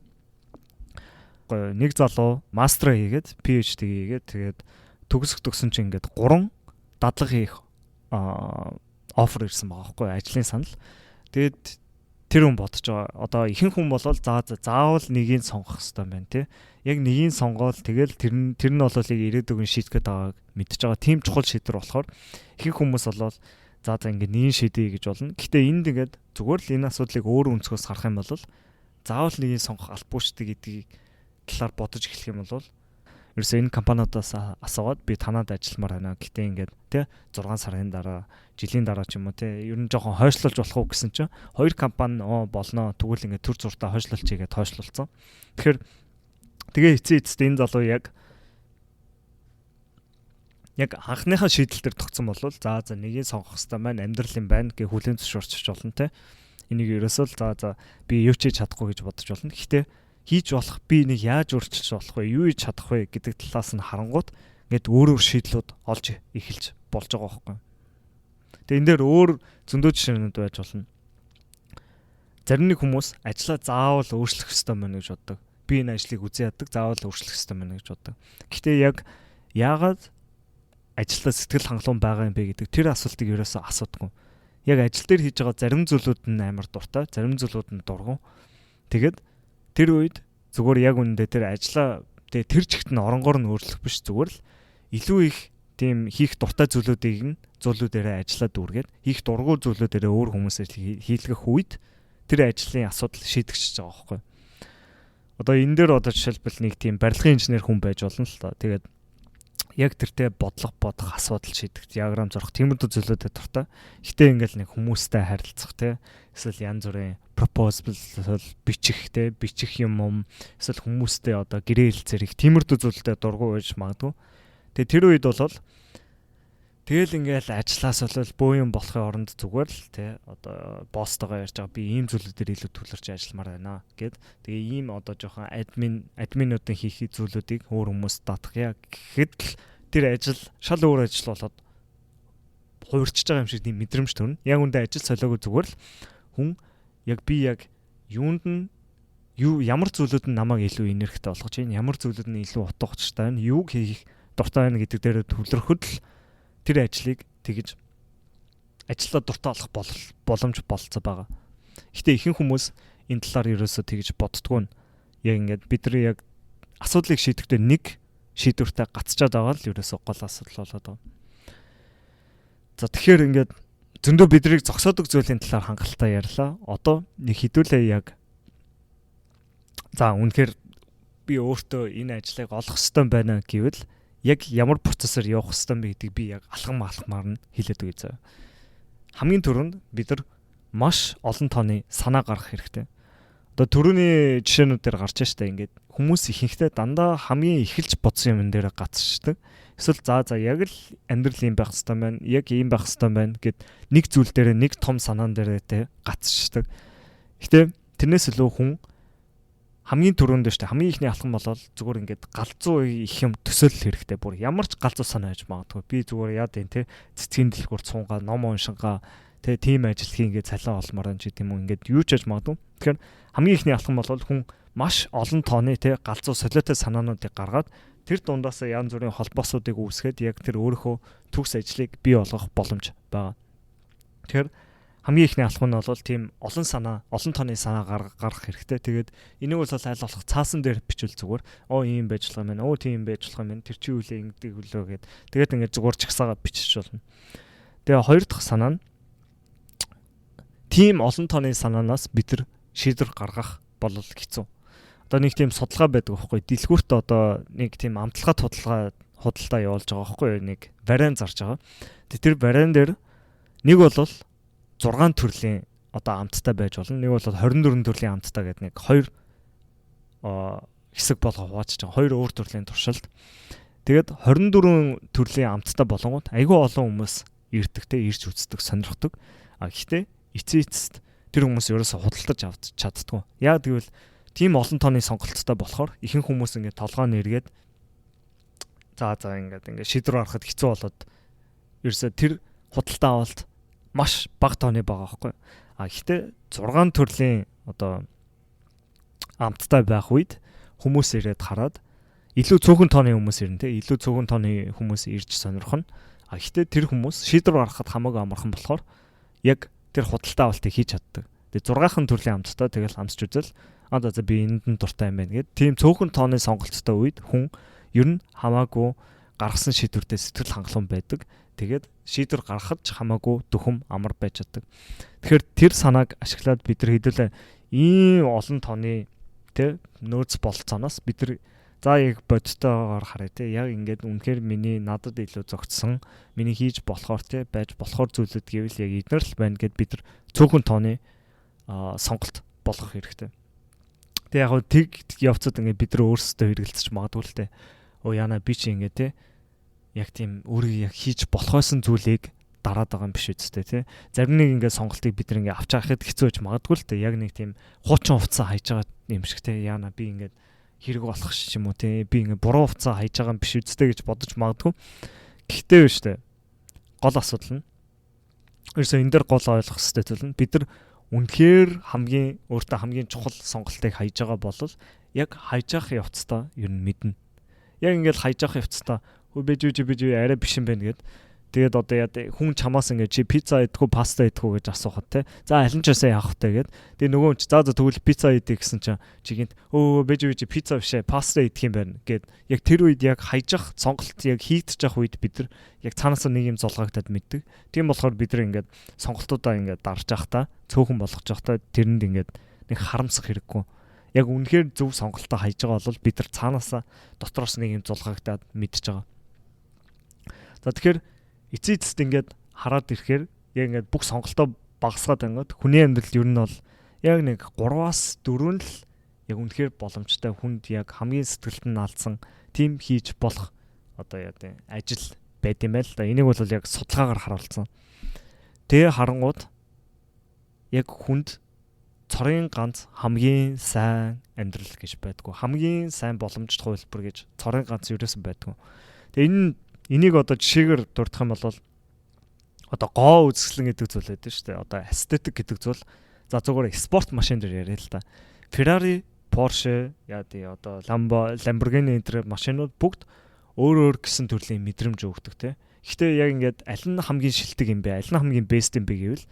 нэг залуу мастер хийгээд PhD хийгээд тэгээд төгсөн чинь ингээд 3 дадлага хийх офер ирсэн байгаа байхгүй ажлын санал. Тэгээд тэр хүн бодож байгаа. Одоо ихэнх хүн бол заавал нэгийг сонгох хэрэгтэй байна тий. Яг нэгийг сонгоод тэгэл тэр нь бол ирээдүйн шийдэх гээд байгааг мэдчихэж байгаа. Тим чухал шийдвэр болохоор ихэнх хүмүүс бол за ингээд нэгийг шийдэе гэж болно. Гэхдээ энд ингээд зүгээр л энэ асуудлыг өөр өнцгөөс харах юм бол заавал нэгийг сонгох албагүй шүү гэдгийг талаар бодож эхлэх юм бол ерөөсөө энэ компаниудаас асуугаад би танаад ажилламаар байна. Гэтэ ингээд тий 6 сарын дараа, жилийн дараа ч юм уу тий ер нь жоохон хойшлуулж болох уу гэсэн чинь хоёр компани болно. Тэгвэл ингээд төр зуртаа хойшлуулж игээд хойшлуулсан. Тэгэхээр тэгээ эцээ энэ залуу яг анхныхаа шийдэл дээр тогтсон бол за нэгийг сонгох хэрэгтэй маань амьдрал юм байна гэ хүлээн зөвшөөрчих болно тий. Энийг ерөөсөө за би юу ч хийж чадахгүй гэж бодож болно. Гэхдээ хийж болох, би энийг яаж өөрчилж болох вэ, юу хийж чадах вэ гэдэг талаас нь харангуут ингээд өөр шийдлүүд олж эхэлж болж байгаа байхгүй. Тэгээ энэ дээр өөр зөндөө жишээнүүд байж болно. Зарим нэг хүмүүс ажлаа заавал өөрчлөх ёстой мэн гэж боддог. Би энэ ажлыг үзээ яддаг, заавал өөрчлөх ёстой мэн гэж боддог. Гэхдээ яг яагаад ажлаа сэтгэл хангалуун байгаа юм бэ гэдэг тэр асуултыг ерөөсөө асуудаггүй. Яг ажил дээр хийж байгаа зарим зүйлүүд нь амар дуртай, зарим зүйлүүд нь дургу. Тэгээд тэр үед зүгээр яг үнэндээ тэр ажлаа тэр чигт нь оронгоор нь өөрчлөх биш, зүгээр л илүү их тийм хийх дуртай зүйлүүдээрээ ажиллаад дүүргээд хийх дургуй зүйлүүдээрээ өөр хүмүүсээр хийлгэх үед тэр ажлын асуудал шийдэгчж байгаа байхгүй. Одоо энэ дээр одоо жишээлбэл нэг тийм барилгын инженер хүн байж болно л доо. Тэгээд яг тэртээ бодох асуудал шийдэх, диаграм зурх тиймэрхүү зүйлүүдэд дуртай. Гэтэ ингээл нэг хүмүүстэй харилцах те, эсвэл янз бүрийн proposal бичих юм эсвэл хүмүүстэй одоо гэрээ хэлцээрх тиймэрхүү зүйлүүдэд дургуй байж магадгүй. Тэгээ тэр үед бол тэгэл ингээл ажиллаас болол бөө юм болохын оронд зүгээр л те одоо босстойгоо ярьж байгаа би ийм зүйлүүдээр илүү төлөрч ажилламаар байна гэд. Тэгээ ийм одоо жоохон админуудын хийх зүйлүүдийг өөр хүмүүс татгая гэхэд л тэр ажил шал өөр ажил болоод хуурчж байгаа юм шиг тийм мэдрэмж төрнө. Яг үндэ ажил солиогүй зүгээр л хүн яг би яг юунд нь ямар зүйлүүд нь намайг илүү энергитэй болгож байна, ямар зүйлүүд нь илүү утга учиртай байна, юуг хийх дуртай байна гэдэг дээр төвлөрөхөд л тэр ажлыг тэгж ажиллаа дуртай болох боломж болцоо байгаа. Гэхдээ ихэнх хүмүүс энэ талаар ерөөсөө тэгж боддгоо. Яг ингээд бид нар яг асуудлыг шийдэхдээ нэг шийдвэртэй гацчаад байгаа л ерөөсөө гол асуудал болоод байгаа. За тэгэхээр ингээд зөндөө бидрийг зогсоодог зүйлийн талаар хангалттай ярьлаа. Одоо нэг хэдүүлээ яг за үнэхээр би өөртөө энэ ажлыг олох ёстой байна гэвэл яг ямар процессор явах ёстой бэ гэдгийг би яг алхамаар нь хэлээд өгье заа. Хамгийн түрүүнд бид нар маш олон тооны санаа гаргах хэрэгтэй. Одоо түрүүний жишээнүүд дээр гарч штэ ингээд хүмүүс ихэнхдээ дандаа хамгийн эхэлж бодсон юм дээр гацчихдаг. Эсвэл за яг л амьдрал юм байх ёстой байна, яг ийм байх ёстой байна гэд нэг зүйл дээр нэг том санаан дээр тэ гацчихдаг. Гэтэ тэрнээс илүү хүн хамгийн түрүүнд штэ хамгийн ихний алхам болол зүгээр ингээд галзуу их юм төсөөлөл хэрэгтэй. Бүр ямар ч галзуу санаа байж магадгүй. Би зүгээр яа дээ те цэцгийн дэлгүүр цуунгаа ном уншингаа те тим ажил хийгээд цалин олмоор энэ тийм үү ингээд юу ч яаж магадгүй. Тэгэхээр хамгийн ихний алхам болол хүн маш олон тооны те галзуу солиотой санаануудыг гаргаад тэр дундаас янз бүрийн холбоосуудыг үүсгээд яг тэр өөрийнхөө төгс ажлыг бий болгох боломж байгаа. Тэгэхээр хамгийн ихний алхам нь бол тийм олон тооны санаа гаргах хэрэгтэй. Тэгээд энийг бол аль болох цаасан дээр бичвэл зүгээр. Ийм байж болох юм байна. Тийм байж болох юм байна. Тэр чи юу лээ ингэдэг үлээ гэд. Тэгээд ингээд зүгээр чагсаагаа бичиж болно. Тэгээ хоёр дахь санаа нь тийм олон тооны санаанаас бид нар шийдвэр гаргах бол хэцүү. Одоо нэг тийм судалгаа байдаг байхгүй. Дэлгүүрт одоо нэг тийм амтлагаа худалдаа явуулж байгаа байхгүй. Нэг вариан зарж байгаа. Тэр вариан дээр нэг бол 6 төрлийн одоо амттай байж болно. Нэг бол 24 төрлийн амттай гэдэг нэг хоёр хэсэг болгоо хуваачиж байгаа. Хоёр өөр төрлийн туршилт. Тэгээд 24 төрлийн амттай болонгууд айгүй олон хүмүүс ирдэгтэй ирж үздэг, сонирхдаг. Гэхдээ эцээцэд тэр хүмүүс ерөөсө худалдаж чаддгүй. Яг тэгвэл тийм олон тооны сонголттой болохоор ихэнх хүмүүс ингээд толгой нэргээд за ингээд шийдвэр гаргахад хэцүү болоод ерөөсө тэр худалдаа авалт маш бага тооны байгаа байхгүй. Гэхдээ 6 төрлийн одоо амттай байх үед хүмүүс ирээд хараад илүү цөөхөн тооны хүмүүс ирнэ те. Илүү цөөхөн тооны хүмүүс ирж сонирхно. Гэхдээ тэр хүмүүс шийдвэр гаргахад хамаагүй амархан болохоор яг тэр худалдаа авалтыг хийж чаддаг. Тэгээ 6хан төрлийн амттай тэгэл амсч үзэл за би энд нь дуртай юм байна гэд. Тийм цөөхөн тооны сонголттой үед хүн ер нь хамаагүй гаргасан шийдвэртэй сэтгэл хангалуун байдаг. Тэгээд шийдвэр гаргахад ч хамаагүй дөхөм амар байж чаддаг. Тэгэхээр тэр санааг ашиглаад бид нар хэдүүлээ ийм олон тооны тэ нөөц болцооноос бид нар за яг бодтойгоор харъя те. Яг ингээд үнэхээр миний надад илүү зөгцсөн, миний хийж болохоор те байж болохоор зүйлүүд гэвэл яг эднэр л байна гэд бид нар цөөхөн тооны сонголт болгох хэрэгтэй. Тэгээ яг тэг явцад ингээд бид нар өөрсдөө хэрэгэлцэж магадгүй л те. Яна би чи ингээд те яг тийм өөрөө яг хийж болохойсон зүйлийг дараад байгаа юм биш үстэй тий. Зарим нэг ингээд сонголтыг бид нэг авч авахд хэцүү байж магадгүй л дээ. Яг нэг тийм хуучин хувцас хайж байгаа юм шиг тий. Яана би ингээд хэрэг болох ш юм уу тий. Би ингээд буруу хувцас хайж байгаа юм биш үстэй гэж бодож магадгүй. Гэхдээ биш дээ. Гол асуудал нь ерөөсөө энэ дээр гол ойлгох хэрэгтэй зүйл нь бид нар үнэхээр өөртөө хамгийн чухал сонголтыг хайж байгаа бол яг хайж авах явцдаа ер нь мэднэ. Яг ингээд хайж авах явцдаа бэж арай биш юм байна гэд. Тэгээд одоо яа хүн чамаас ингээд чи пицца идэх үү, паста идэх үү гэж асуухад те. За аль нь ч ясаа явах вэ гэд. Тэгээд нөгөө хүн за тэгвэл пицца идэх гэсэн чинь чигэнд бэж пицца бишээ, паста идэх юм байна гэд. Яг тэр үед яг хайж авах сонголт яг хийгдэж явах үед бид нар яг цаанаасаа нэг юм зулгагдаад мэддэг. Тийм болохоор бид нар ингээд сонголтуудаа ингээд дарж явахдаа цөөхөн болгож явахдаа тэрэнд ингээд нэг харамсах хэрэггүй. Яг үнэхээр зөв сонголтоо хайж байгаа бол бид нар цаанаасаа дотроос нэг юм зулгагдаад мэдж байгаа. За тэгэхээр эцэст ингээд хараад ирэхээр яг ингээд бүх сонголтоо багасгаад ангууд хүний амьдрал ер нь бол яг нэг 3-аас 4 л яг үнэхээр боломжтой хүнд яг хамгийн сэтгэлд нь наалдсан тим хийж болох одоо яа гэдэг ажил байт юм байл да. Энийг бол яг судалгаагаар харуулсан. Тэгээ харангууд яг хүнд цорын ганц хамгийн сайн амьдрал гэж байдгүй. Хамгийн сайн боломжтой хувилбар гэж цорын ганц ерөөсөн байдгүй. Тэгээ энийг одоо жишээгээр дурдах юм бол одоо гоо үзэсгэлэн гэдэг зүйл байдаг шүү дээ. Одоо эстетик гэдэг зүйл за зөвхөн спорт машин дээр яриа л да. Ferrari, Porsche, одоо Lamborghini энэ машинууд бүгд өөр гэсэн төрлийн мэдрэмж өгдөг те. Гэхдээ яг ингээд аль нь хамгийн шилдэг юм бэ? Аль нь хамгийн best юм бэ гэвэл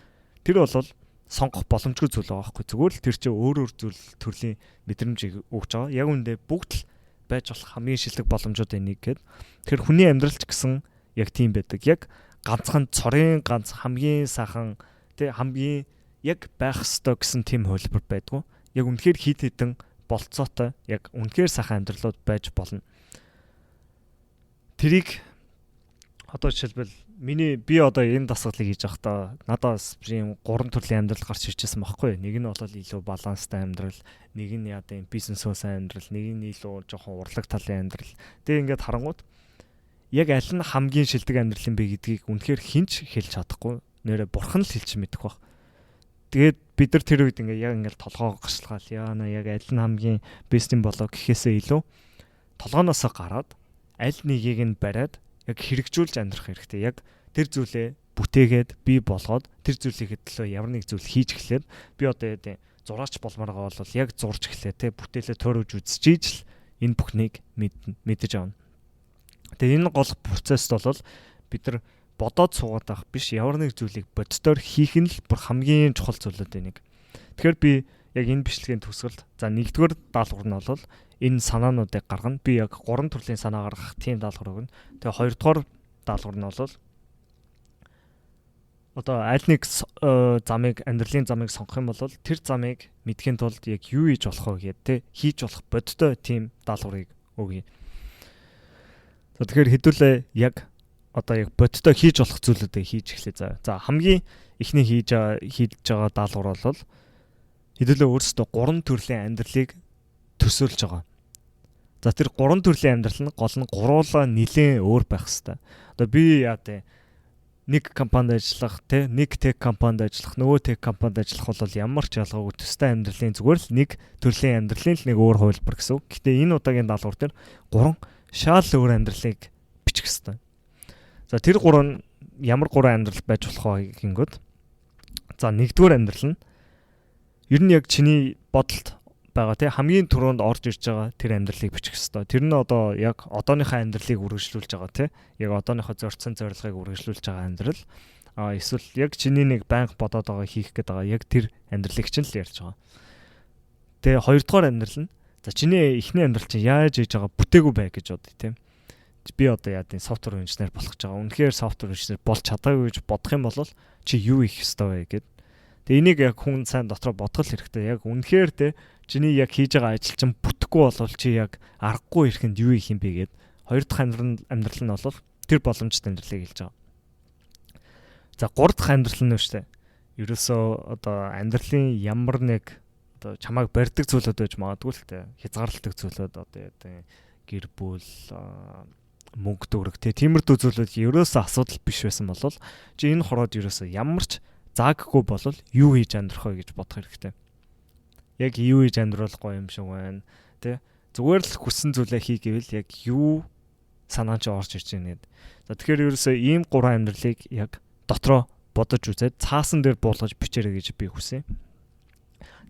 тэр бол сонгох боломжгүй зүйл байгаа байхгүй. Зүгээр л тэр чинь өөр зүйл төрлийн мэдрэмжийг өгч байгаа. Яг үндэ бүгд л байж болох хамгийн шилдэг боломжуудын нэг гээд. Тэгэхээр хүний амьдралч гэсэн яг тийм байдаг. Яг ганцхан цорын ганц хамгийн сайхан тий хамгийн яг байх ёстой гэсэн тийм хувилбар байдгүй. Яг үнэхээр хит хитэн болцоотой яг үнэхээр сайхан амьдралууд байж болно. Тэрийг одоо жишээлбэл би одоо энэ дасгалыг хийж байхдаа надаас ийм 3 төрлийн амьдрал гарч ирчихсэн байхгүй. Нэг нь бол илүү баланстай амьдрал, нэг нь бизнесөө сайн амьдрал, нэг нь илүү жоохон урлаг талын амьдрал. Тэгээ ингээд харангууд яг аль нь хамгийн шилдэг амьдрал юм бэ гэдгийг үнэхээр хинч хэлж чадахгүй. Нэрэ бурхан л хэлж мэдэх баг. Тэгээд бид нар тэр үед ингээд толгоо гашлагаал яана яг аль нь хамгийн бест юм болоо гэхээсээ илүү толгооноосоо гараад аль нэгийг нь бариад яг хэрэгжүүлж амьдрах хэрэгтэй. Яг тэр зүйлээ бүтээгээд бий болгоод тэр зүйлийнхээ төлөө ямар нэг зүйл хийж эхлээд би одоо зураач болмоор байгаа бол яг зурж эхлэе те бүтээлээ төрөж үзчихийж л энэ бүхнийг мэдэж авна. Тэгээ энэ гол процесс бол бид нар бодоод суугаад байх биш ямар нэг зүйлийг боддоор хийх нь л бүр хамгийн чухал зүйлүүд нэг. Тэгэхээр би яг энэ бичлэгийн төгсгөлд за нэгдүгээр даалгавар нь бол энэ санаануудыг гаргана. Би яг 3 төрлийн санаа гаргах тийм даалгавар өгнө. Тэгээ хоёрдугаар даалгавар нь бол одоо аль нэг амьдралын замыг сонгох юм бол тэр замыг мэдхийн тулд яг юу хийж болох вэ гэдэг хийж болох бодтой тийм даалгаврыг өгье. За тэгэхээр хэдүүлээ яг одоо яг бодтой хийж болох зүйлүүдээ хийж эхлэе. За хамгийн эхний хийж байгаа даалгавар бол хэдүүлээ өөрсдөө 3 төрлийн амьдралыг төсөөлж байгаа. За тэр 3 төрлийн амьдрал нь гол нь гуруулаа нэлээд өөр байх хэвээр. Одоо би нэг компанид ажиллах, нэг тех компанид ажиллах, нөгөө тех компанид ажиллах бол ямар ч ялгаагүй төстэй амьдралын зүгээр л нэг төрлийн амьдралын л нэг өөр хувилбар гэсэн. Гэхдээ энэ удаагийн даалгавар дээр 3 шал өөр амьдралыг бичих хэвээр. За тэр 3 ямар 3 амьдрал байж болох вэ гингүүд. За нэгдүгээр амьдрал нь ер нь яг чиний бодолд байгаа хамгийн түрүүнд орж ирж байгаа тэр амьдралыг бичих хэвээр. Тэр нь одоо яг одооныхаа амьдралыг үргэлжлүүлж байгаа яг одооныхоо зорьсон зорилгыг үргэлжлүүлж байгаа амьдрал. Эсвэл яг чиний нэг байнга бодоод байгаа хийх гээд байгаа яг тэр амьдралыг чинь л ярьж байгаа. Тэгээ хоёрдугаар амьдрал нь за чиний эхний амьдрал чинь яаж хийж байгаа бүтээгүй бай гэж бодъё тийм. Би одоо софтвер инженер болох гэж байгаа. Үнэхээр софтвер инженер болж чадаагүй гэж бодох юм бол чи юу хийх ёстой вэ гэд. Тэгээ энийг яг хүн сайн дотроо бодгол хэрэгтэй. Яг үнэхээр чиний яг хийж байгаа ажил чинь бүтэхгүй болвол чи яг аргагүй ирэхэнд юу хийх юм бэ гэд. Хоёр дахь амьдрал нь бол тэр боломжтой амьдралыг хэлж байгаа. За гурав дахь амьдрал нь шүү дээ. Ерөөсөө одоо амьдралын ямар нэг одоо чамайг барьдаг зүйлүүд байж магадгүй л хязгаарладаг зүйлүүд одоо гэр бүл мөнгө төгрөг тиймэрдүү зүйлүүд ерөөсөө асуудал биш байсан бол чи энэ хороод ерөөсөө ямар ч зааггүй бол юу хийж амьдрах вэ гэж бодох хэрэгтэй. Яг юу хийж амьдрах гоё юм шиг байна. Тэ зүгээр л хүссэн зүйлээ хий гэвэл яг юу санаа чи орж ирж байна гэд. За тэгэхээр ерөөсөө ийм 3 амьдралыг яг дотроо бодож үзээд цаасан дээр буулгаж бичээрэй гэж би хүсэе.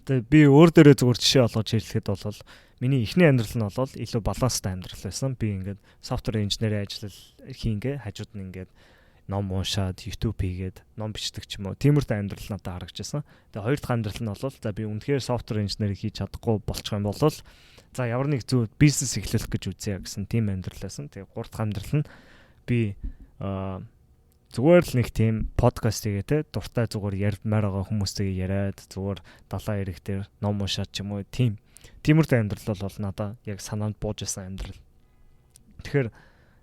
Тэгээ би өөр дээрээ зүгээр жишээ олгож хэлэхэд бол миний эхний амьдрал нь бол илүү баланстай амьдрал байсан. Би ингээд софтвер инженерийн ажил хийнгээ хажууд нь ингээд ном уншаад YouTube хийгээд ном бичдэг ч юм уу. Тиймэрхүү амьдрал надад харагдчихсан. Тэгээ хоёр дахь амьдрал нь бол за би үнэхээр софтвер инженерийг хийж чадахгүй болчих юм бол за ямар нэг зүйл бизнес эхлүүлэх гэж үзье гэсэн тийм амьдрал байсан. Тэгээ гурав дахь амьдрал нь би зүгээр л нэг тийм подкаст хийгээ те дуртай зүгээр ярдмаар байгаа хүмүүстэйгээ яриад зүгээр далайн ирэх дээр ном уншаад ч юм уу тиймэрхүү амьдрал бол надад яг санаанд бууж исэн амьдрал. Тэгэхээр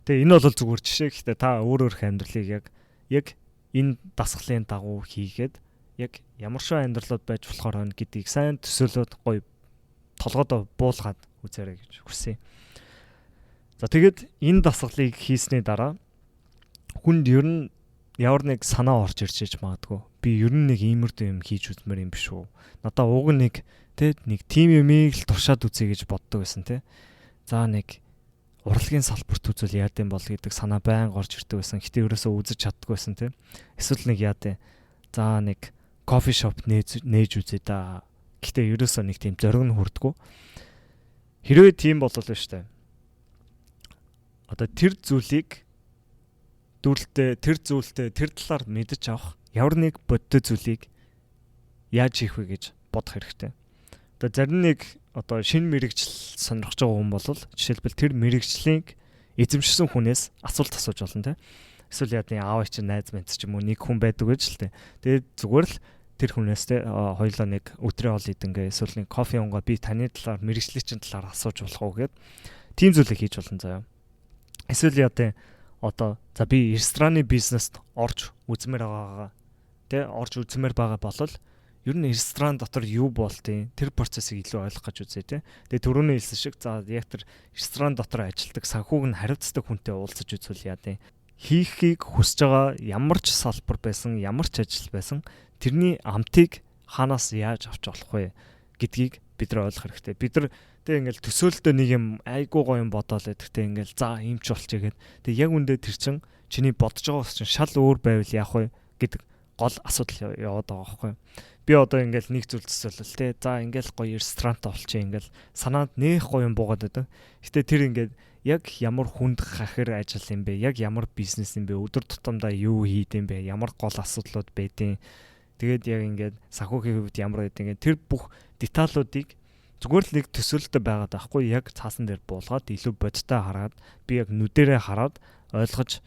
энэ бол зүгээр жишээ гэхдээ та өөр амьдралыг яг энэ дасгалын дагуу хийгээд яг ямар шоу амьдралууд байж болохоор байна гэдгийг сайн төсөөлөд гоё толгойдоо буулгаад үзээрэй гэж хүсье. За тэгээд энэ дасгалыг хийсний дараа хүнд ер нь ямар нэг санаа орж ирж иж магадгүй. Би ер нь нэг иймэрдүү юм хийж үзмээр юм биш үү? Надаа уг нэг тим юмыг л туршаад үзье гэж боддог байсан те. За нэг урлагийн салбарт үзвэл яад юм бол гэдэг санаа байнга орж ирдэг байсан. Гэтэ ерөөсөө үзэж чаддгүй байсан те. Эсвэл нэг яад. За нэг кофе шоп нээж үзье да. Гэтэ ерөөсөө нэг тийм зориг нь хүрдэггүй. Хэрвээ тийм болов л штэ. Одоо тэр зүйлийг тэр талаар мэдэж авах ямар нэг бодтой зүйлийг яаж хийх вэ гэж бодох хэрэгтэй. Одоо зарим нэг шинэ мэрэгжил сонирхож байгаа хүн бол жишээлбэл тэр мэрэгжлийг эзэмшсэн хүнээс асуулт асууж болно те. Эсвэл яа нэг аав чинь найз мэдс ч юм уу нэг хүн байдаг гэж л те. Тэгээд зүгээр л тэр хүнээс те хоёулаа нэг өдрөө ол идэнгээ эсвэл нэг кофе унгаа би таны талаар мэрэгжлийн чинь талаар асууж болох уу гэд тийм зүйлийг хийж болно заяа. Эсвэл яа за би рестораны бизнест орж үзмээр байгаа болол ер нь ресторан дотор юу болтыг тэр процессыг илүү ойлгох гэж үзье те. Тэгээ түрүүний хэлсэн шиг за яг тэр ресторан дотор ажилладаг санхүүг нь хариуцдаг хүнтэй уулзаж үзвэл яа дээ. Хийхийг хүсэж байгаа ямар ч салбар байсан, ямар ч ажил байсан тэрний амтыг хаанаас яаж авч болох вэ гэдгийг бид нар ойлгох хэрэгтэй. Бид нар ингээл төсөөлтөө нэг юм айгуу гоё юм бодоол гэдэгтэй ингээл за ийм ч болчихгээд яг үндэ тэр чин чиний бодож байгаа ус чин шал өөр байвал яах вэ гэдэг гол асуудал яваад байгаа байхгүй. Би ингээл нэг зүйл төсөөлөл те за ингээл гоё ресторант олчих ингээл санаанд нэх гоё юм буугаад байдаг. Гэтэ тэр ингээд яг ямар хүнд хахир ажил юм бэ? Яг ямар бизнес юм бэ? Өдөр тутамдаа юу хийдэм бэ? Ямар гол асуудлууд байдیں۔ Тэгээд яг ингээд санхүүгийн хувьд ямар байдیں۔ Тэр бүх деталуудыг зүгээр л нэг төсөөлөлтөй байгаад байхгүй яг цаасан дээр буулгаад илүү бодтой хараад би яг нүдэрээ хараад ойлгож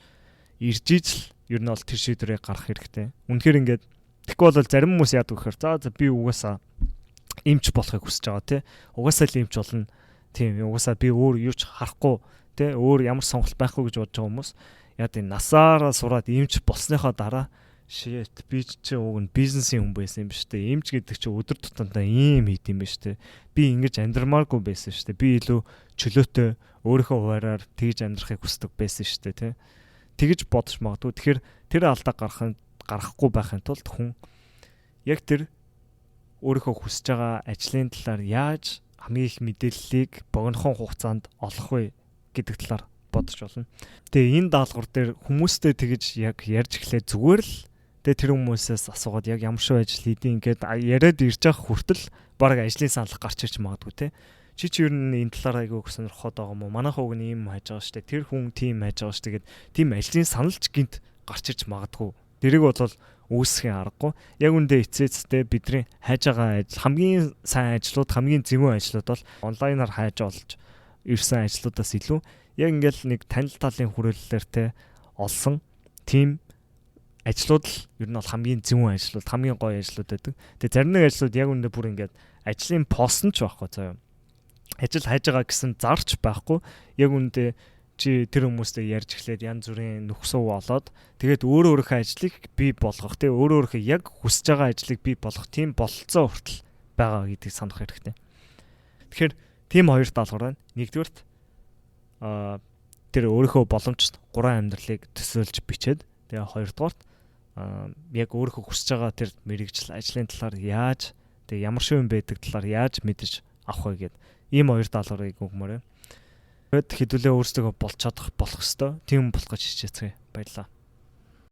ирж ижил ер нь бол тэр шийдвэрийг гаргах хэрэгтэй. Үнэхээр ингээд тэгэхгүй бол зарим хүмүүс яадаг гэхээр за би угаасаа эмч болохыг хүсэж байгаа тий. Угаасаа л эмч болно. Тийм угаасаа би өөр юу ч харахгүй тий өөр ямар сонголт байхгүй гэж бодож байгаа хүмүүс яа тийм насаараа сураад эмч болсныхоо дараа shit би чи уг нь бизнесийн хүн байсан юм биш үү? Эмч гэдэг чи өдөр тутамдаа ийм хийд юм биш үү? Би ингэж амьдрмааргүй байсан шүү дээ. Би илүү чөлөөтэй өөрийнхөө хуваараар тэгж амьдрахыг хүсдэг байсан шүү дээ, тий. Тэгж бодож магадгүй. Тэгэхээр тэр алдаа гарахгүй байхын тулд хүн яг тэр өөрийнхөө хүсэж байгаа ажлын талаар яаж хамгийн их мэдээллийг богинохон хугацаанд олох вэ гэдэг талаар бодож болно. Тэгээ энэ даалгавар дээр хүмүүстэй тэгж яг ярьж эхлэх зүгээр л тэгээ тэр хүмүүсээс асуугаад яг ямар шиг ажил хийдیں۔ Ингээд яриад ирж байгаа хүртэл баг ажлын санал гарч ирж магадгүй те. Чи ер нь энэ талаар айгүй сонирхоод байгаа юм уу? Манайх уг нь ийм хайж байгаа штэ. Тэр хүн тийм хайж байгаа штэ гэд тийм ажлын саналч гинт гарч ирж магадгүй. Дэрэг бол үүсэхийн аргагүй. Яг үндэ эцээцтэй бидний хайж байгаа ажил хамгийн сайн ажлууд, хамгийн зөвхөн ажлууд бол онлайнаар хайж олж ирсэн ажлуудаас илүү яг ингээл нэг танил талын хүрээлэлээр те олсон тийм ажлууд л ер нь бол хамгийн зөвхөн ажлууд, хамгийн гоё ажлууд байдаг. Тэгээ зарим нэг ажлууд яг үндэ бүр ингээд ажлын пост нь ч байхгүй заяа. Ажил хайж байгаа гэсэн зарч байхгүй. Яг үндэ чи тэр хүмүүстэй ярьж эхлээд янз бүрийн нөхсөв олоод тэгээд өөрийнхөө ажлыг бий болгох те өөрийнхөө яг хүсэж байгаа ажлыг бий болгох тийм бололцоо хүртэл байгаа гэдгийг санах хэрэгтэй. Тэгэхээр тийм хоёр даалгавар байна. Нэгдүгээрт тэр өөрийнхөө боломжтой 3 амьдралыг төсөөлж бичээд тэгээ хоёрдугаарт яг өөрийнхөө хүсэж байгаа тэр мэрэгжил ажлын талаар яаж тэгээ ямар шиг юм байдаг талаар яаж мэдэж авах вэ гэд ийм хоёр даалгаврыг өгмөр. Тэгэд хэдүүлээ өөрсдөө болж чадах болох хэвээр тийм болох гэж хичээцгээе. Баярлалаа.